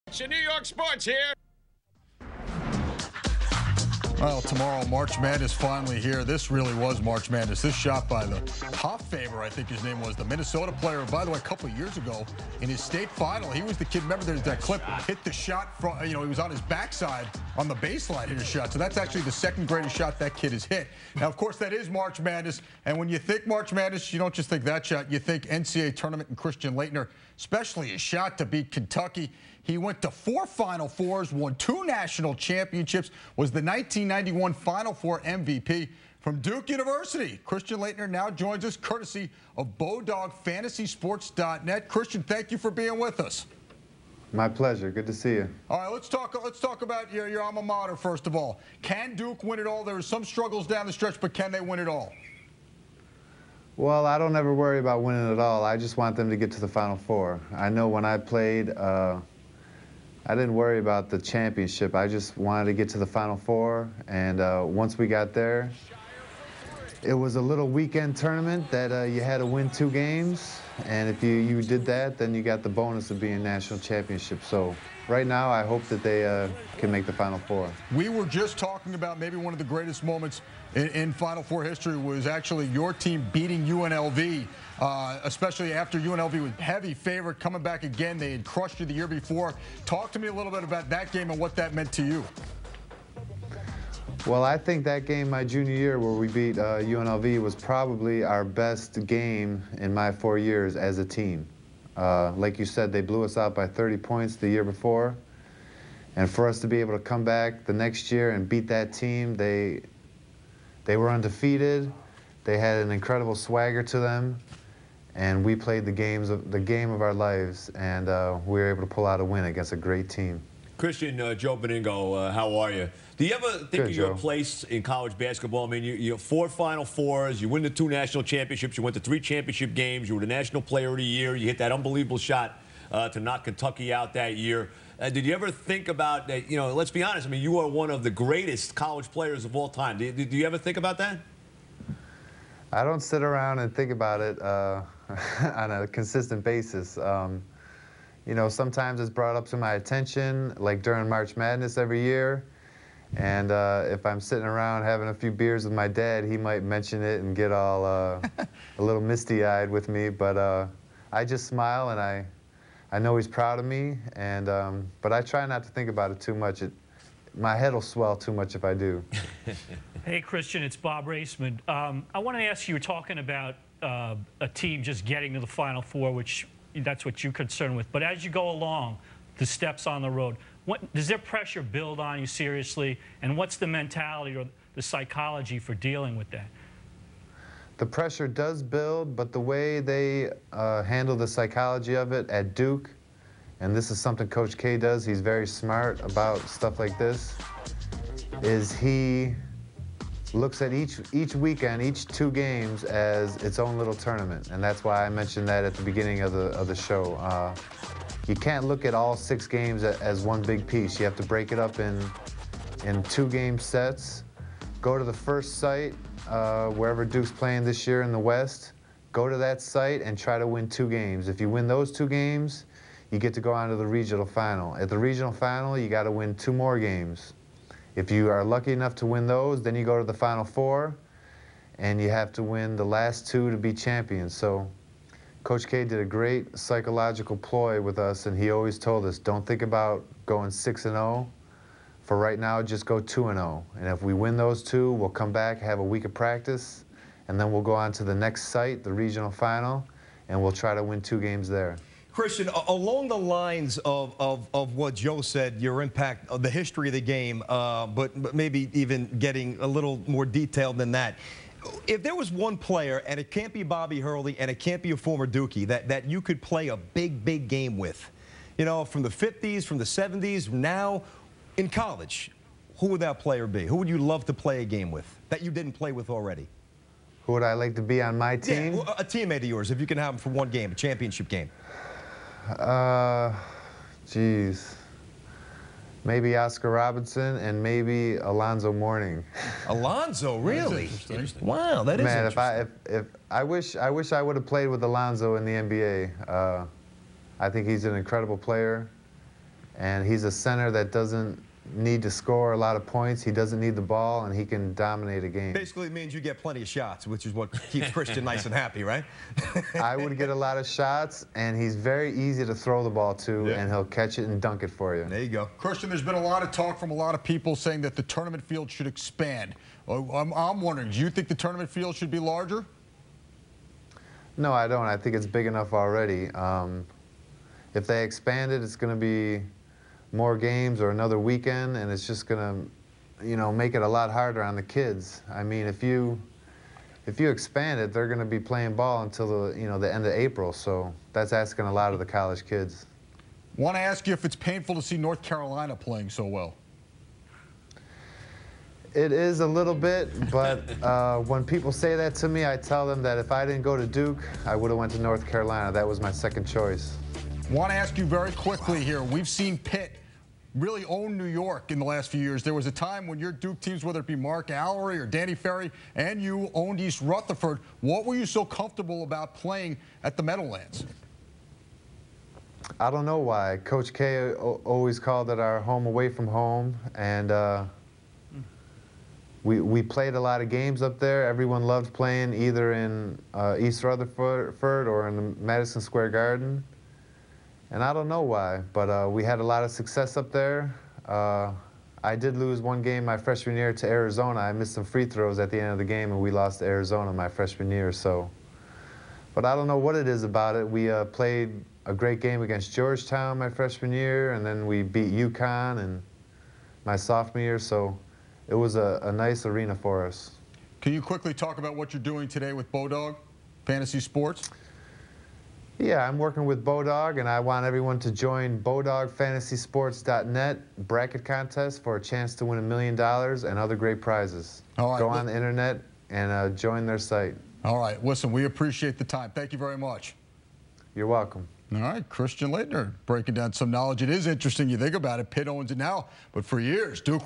It's New York Sports here. Well, tomorrow, March Madness finally here. This really was March Madness. This shot by the Hofffaber, I think his name was, the Minnesota player. By the way, a couple of years ago in his state final, he was the kid. Remember, there's that clip, hit the shot from, he was on his backside on the baseline, hit a shot. So that's actually the second greatest shot that kid has hit. Now, of course, that is March Madness. And when you think March Madness, you don't just think that shot. You think NCAA tournament and Christian Laettner, especially his shot to beat Kentucky. He went to 4 Final Fours, won 2 national championships, was the 1991 Final Four MVP. From Duke University, Christian Laettner now joins us courtesy of BowDogFantasySports.net. Christian, thank you for being with us. My pleasure. Good to see you. All right, let's talk about your alma mater first of all. Can Duke win it all? There were some struggles down the stretch, but can they win it all? Well, I don't ever worry about winning it all. I just want them to get to the Final Four. I know when I played, I didn't worry about the championship. I just wanted to get to the Final Four, and once we got there, it was a little weekend tournament that you had to win 2 games, and if you did that, then you got the bonus of being national championship. So right now, I hope that they can make the Final Four. We were just talking about maybe one of the greatest moments in Final Four history was actually your team beating UNLV, especially after UNLV was heavy favorite coming back again. They had crushed you the year before. Talk to me a little bit about that game and what that meant to you. Well, I think that game my junior year where we beat UNLV was probably our best game in my 4 years as a team. Like you said, they blew us out by 30 points the year before. And for us to be able to come back the next year and beat that team, they were undefeated. They had an incredible swagger to them. And we played the game of our lives, and we were able to pull out a win against a great team. Christian, Joe Beningo, how are you? Do you ever think of your place in college basketball? I mean, you have 4 Final Fours, you win the 2 national championships, you went to 3 championship games, you were the National Player of the Year, you hit that unbelievable shot to knock Kentucky out that year. Did you ever think about, let's be honest, I mean, you are one of the greatest college players of all time. Do you ever think about that? I don't sit around and think about it on a consistent basis. Sometimes it's brought up to my attention, like during March Madness every year. And if I'm sitting around having a few beers with my dad, he might mention it and get all a little misty-eyed with me. But I just smile, and I know he's proud of me. And but I try not to think about it too much. My head will swell too much if I do. Hey, Christian, it's Bob Raceman. I want to ask you, were talking about a team just getting to the Final Four, which that's what you're concerned with. But as you go along, the steps on the road, does their pressure build on you seriously? And what's the mentality or the psychology for dealing with that? The pressure does build, but the way they handle the psychology of it at Duke, and this is something Coach K does, he's very smart about stuff like this, is he looks at each weekend, each 2 games as its own little tournament, and that's why I mentioned that at the beginning of the show. You can't look at all 6 games as one big piece. You have to break it up in 2-game sets. Go to the first site, wherever Duke's playing this year in the West. Go to that site and try to win 2 games. If you win those 2 games, you get to go on to the regional final. At the regional final, you got to win 2 more games. If you are lucky enough to win those, then you go to the Final Four, and you have to win the last 2 to be champions. So Coach K did a great psychological ploy with us, and he always told us, don't think about going 6-0. For right now, just go 2-0. And if we win those 2, we'll come back, have a week of practice, and then we'll go on to the next site, the regional final, and we'll try to win 2 games there. Christian, along the lines of what Joe said, your impact of the history of the game, but maybe even getting a little more detailed than that. If there was one player, and it can't be Bobby Hurley, and it can't be a former Dookie, that you could play a big game with, from the 50s, from the 70s, now in college, who would that player be? Who would you love to play a game with that you didn't play with already? Who would I like to be on my team? Yeah, a teammate of yours, if you can have him for one game, a championship game. Geez. Maybe Oscar Robinson and maybe Alonzo Mourning. Alonzo, really? Wow, that is interesting. If I wish I would have played with Alonzo in the NBA. I think he's an incredible player, And he's a center that doesn't need to score a lot of points. He doesn't need the ball, and he can dominate a game. Basically, it means you get plenty of shots, which is what keeps Christian nice and happy, right? I would get a lot of shots, and he's very easy to throw the ball to, and he'll catch it and dunk it for you. There you go. Christian, there's been a lot of talk from a lot of people saying that the tournament field should expand. I'm wondering, do you think the tournament field should be larger? No, I don't. I think it's big enough already. If they expand it, it's going to be more games or another weekend, and it's just going to, you know, make it a lot harder on the kids. I mean, if you expand it, they're going to be playing ball until the, you know, the end of April. So that's asking a lot of the college kids. Want to ask you if it's painful to see North Carolina playing so well? It is a little bit, but when people say that to me, I tell them that if I didn't go to Duke, I would have went to North Carolina. That was my second choice. Want to ask you very quickly here. We've seen Pitt really own New York in the last few years. There was a time when your Duke teams, whether it be Mark Allery or Danny Ferry, and you owned East Rutherford. What were you so comfortable about playing at the Meadowlands? I don't know why. Coach K always called it our home away from home, and we played a lot of games up there. Everyone loved playing either in East Rutherford or in the Madison Square Garden. And I don't know why, but we had a lot of success up there. I did lose one game my freshman year to Arizona. I missed some free throws at the end of the game, and we lost to Arizona my freshman year. So, but I don't know what it is about it. We played a great game against Georgetown my freshman year, and then we beat UConn and my sophomore year. So it was a nice arena for us. Can you quickly talk about what you're doing today with Bodog Fantasy Sports? Yeah, I'm working with Bodog, and I want everyone to join BodogFantasySports.net bracket contest for a chance to win $1 million and other great prizes. All right, go on the internet and join their site. All right, listen, we appreciate the time. Thank you very much. You're welcome. All right, Christian Laettner breaking down some knowledge. It is interesting. You think about it. Pitt owns it now, but for years, Duke